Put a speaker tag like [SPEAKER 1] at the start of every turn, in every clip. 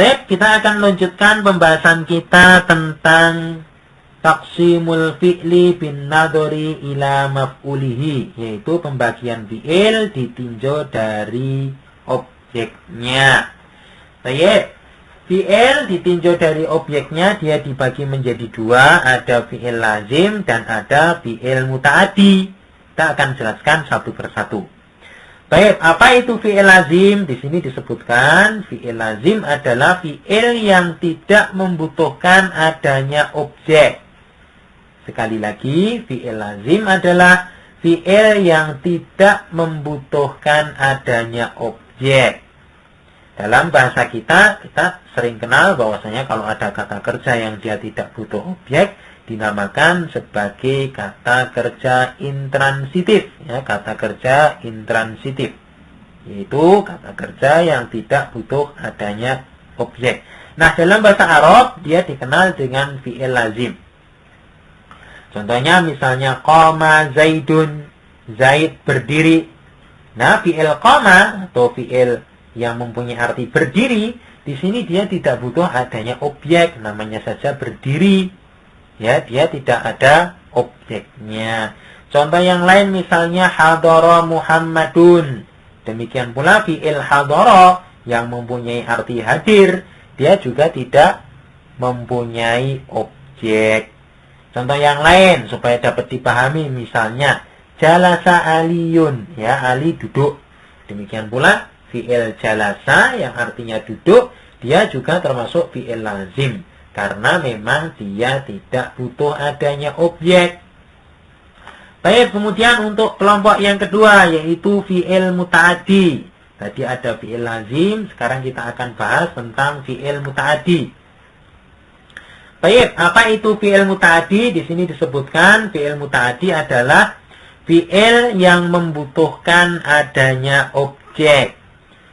[SPEAKER 1] Kita akan lanjutkan pembahasan kita tentang taqsimul fi'li bin nadhari ila maf'ulihi, yaitu pembagian fi'il ditinjau dari objeknya. Baik, fi'il ditinjau dari objeknya dia dibagi menjadi dua, ada fi'il lazim dan ada fi'il muta'addi. Kita akan jelaskan satu persatu. Baik, apa itu fi'il lazim? Di sini disebutkan fi'il lazim adalah fi'il yang tidak membutuhkan adanya objek. Sekali lagi, fi'il lazim adalah fi'il yang tidak membutuhkan adanya objek. Dalam bahasa kita sering kenal bahwasanya kalau ada kata kerja yang dia tidak butuh objek, dinamakan sebagai kata kerja intransitif, ya, kata kerja intransitif, yaitu kata kerja yang tidak butuh adanya objek. Nah, dalam bahasa Arab dia dikenal dengan fi'il lazim. Contohnya misalnya qama zaidun, Zaid berdiri. Nah, fi'il qama atau fi'il yang mempunyai arti berdiri, di sini dia tidak butuh adanya objek, namanya saja berdiri. Ya, dia tidak ada objeknya. Contoh yang lain misalnya hadara Muhammadun. Demikian pula fi'il hadara yang mempunyai arti hadir, dia juga tidak mempunyai objek. Contoh yang lain supaya dapat dipahami misalnya jalasa aliyun, ya, Ali duduk. Demikian pula fi'il jalasa yang artinya duduk, dia juga termasuk fi'il lazim. Karena memang dia tidak butuh adanya objek. Baik, kemudian untuk kelompok yang kedua yaitu fi'il muta'addi. Tadi ada fi'il lazim, sekarang kita akan bahas tentang fi'il muta'addi. Baik, apa itu fi'il muta'addi? Di sini disebutkan fi'il muta'addi adalah fi'il yang membutuhkan adanya objek.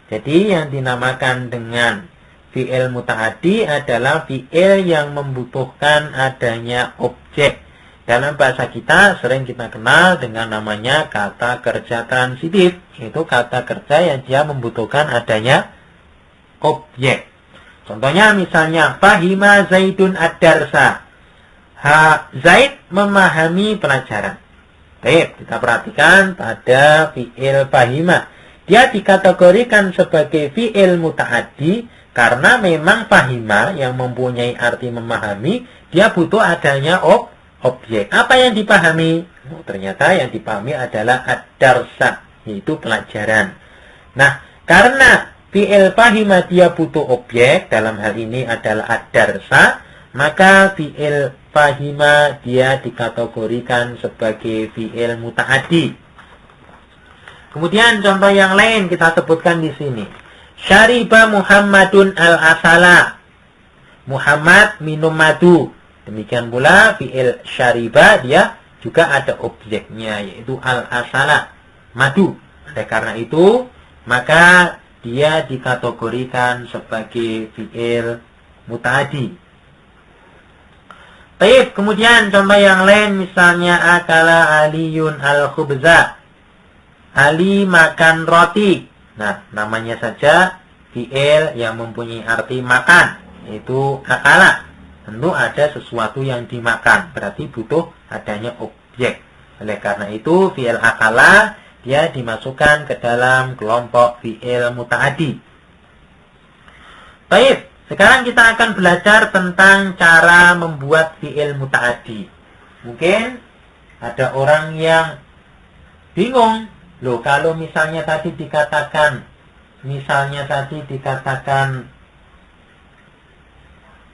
[SPEAKER 1] Jadi yang dinamakan dengan fi'il muta'addi adalah fi'il yang membutuhkan adanya objek. Dalam bahasa kita sering kita kenal dengan namanya kata kerja transitif, yaitu kata kerja yang dia membutuhkan adanya objek. Contohnya misalnya fahima Zaidun ad-darsa. Zaid memahami pelajaran. Baik, kita perhatikan pada fi'il fahima. Dia dikategorikan sebagai fi'il muta'addi karena memang fahima yang mempunyai arti memahami, dia butuh adanya objek. Apa yang dipahami? Oh, ternyata yang dipahami adalah ad-darsa, yaitu pelajaran. Nah, karena fi'il fahima dia butuh objek, dalam hal ini adalah ad-darsa, maka fi'il fahima dia dikategorikan sebagai fi'il muta'addi. Kemudian contoh yang lain kita sebutkan di sini. Syariba Muhammadun al-asala. Muhammad minum madu. Demikian pula fi'il syariba dia juga ada objeknya, yaitu al-asala, madu. Oleh karena itu, maka dia dikategorikan sebagai fi'il muta'addi. Baik, kemudian contoh yang lain misalnya akala aliyun al-khubza. Ali makan roti. Nah, namanya saja fi'il yang mempunyai arti makan, yaitu akala. Tentu ada sesuatu yang dimakan, berarti butuh adanya objek. Oleh karena itu, fi'il akala dia dimasukkan ke dalam kelompok fi'il muta'addi. Baik, sekarang kita akan belajar tentang cara membuat fi'il muta'addi. Mungkin ada orang yang bingung. Loh, kalau misalnya tadi dikatakan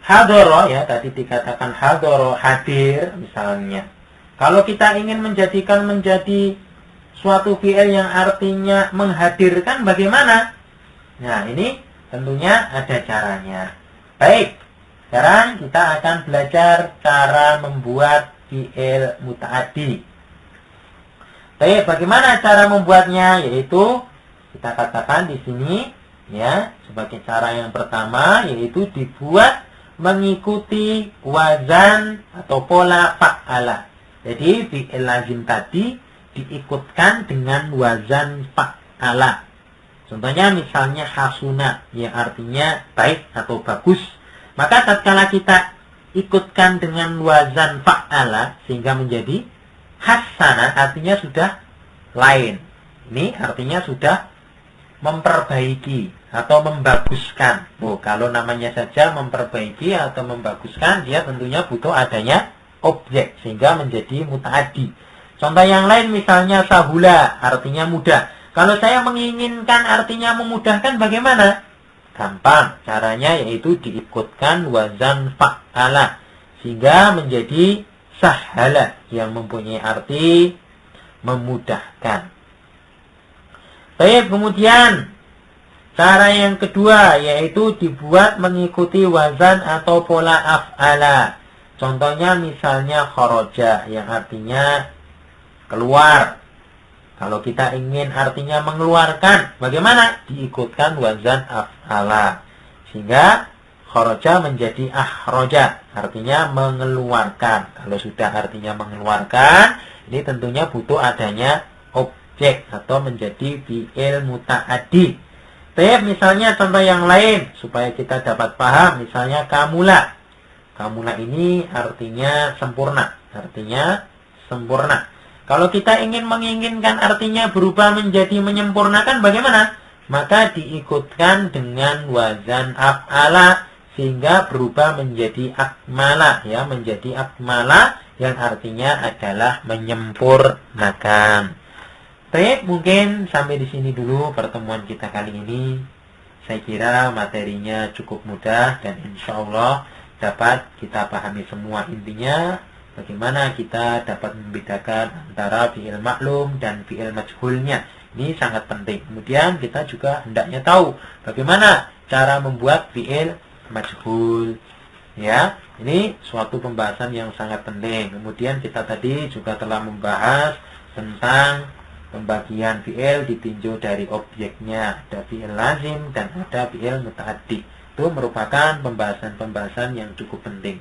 [SPEAKER 1] hadoro, ya, tadi dikatakan hadoro, hadir misalnya. Kalau kita ingin menjadikan menjadi suatu fi'il yang artinya menghadirkan, bagaimana? Nah, ini tentunya ada caranya. Baik, sekarang kita akan belajar cara membuat fi'il muta'addi. Baik, bagaimana cara membuatnya? Yaitu kita katakan di sini, ya, sebagai cara yang pertama yaitu dibuat mengikuti wazan atau pola fa'ala. Jadi fi'il lazim tadi diikutkan dengan wazan fa'ala. Contohnya misalnya hasuna, yang artinya baik atau bagus. Maka tatkala kita ikutkan dengan wazan fa'ala sehingga menjadi hasana, artinya sudah lain. Ini artinya sudah memperbaiki atau membaguskan. Kalau namanya saja memperbaiki atau membaguskan, dia tentunya butuh adanya objek sehingga menjadi muta'addi. Contoh yang lain misalnya sahula, artinya mudah. Kalau saya menginginkan artinya memudahkan, bagaimana? Gampang. Caranya yaitu diikutkan wazan fa'ala sehingga menjadi sahala yang mempunyai arti memudahkan. Baik, kemudian cara yang kedua yaitu dibuat mengikuti wazan atau pola af'ala. Contohnya misalnya kharaja yang artinya keluar. Kalau kita ingin artinya mengeluarkan, bagaimana? Diikutkan wazan af'ala. Sehingga kharaja menjadi akhraja, artinya mengeluarkan. Kalau sudah artinya mengeluarkan, ini tentunya butuh adanya objek atau menjadi fi'il muta'addi. Misalnya contoh yang lain supaya kita dapat paham, misalnya kamula. Kamula ini artinya sempurna, artinya sempurna. Kalau kita menginginkan artinya berubah menjadi menyempurnakan, bagaimana? Maka diikutkan dengan wazan af'ala sehingga berubah menjadi akmala, ya, menjadi akmala yang artinya adalah menyempurnakan. Baik, mungkin sampai di sini dulu pertemuan kita kali ini. Saya kira materinya cukup mudah dan insya Allah dapat kita pahami semua intinya. Bagaimana kita dapat membedakan antara fi'il maklum dan fi'il majhulnya. Ini sangat penting. Kemudian kita juga hendaknya tahu bagaimana cara membuat fi'il majhul. Ya, ini suatu pembahasan yang sangat penting. Kemudian kita tadi juga telah membahas tentang pembagian fi'il ditinjau dari objeknya. Ada fi'il lazim dan ada fi'il muta'addi. Itu merupakan pembahasan-pembahasan yang cukup penting.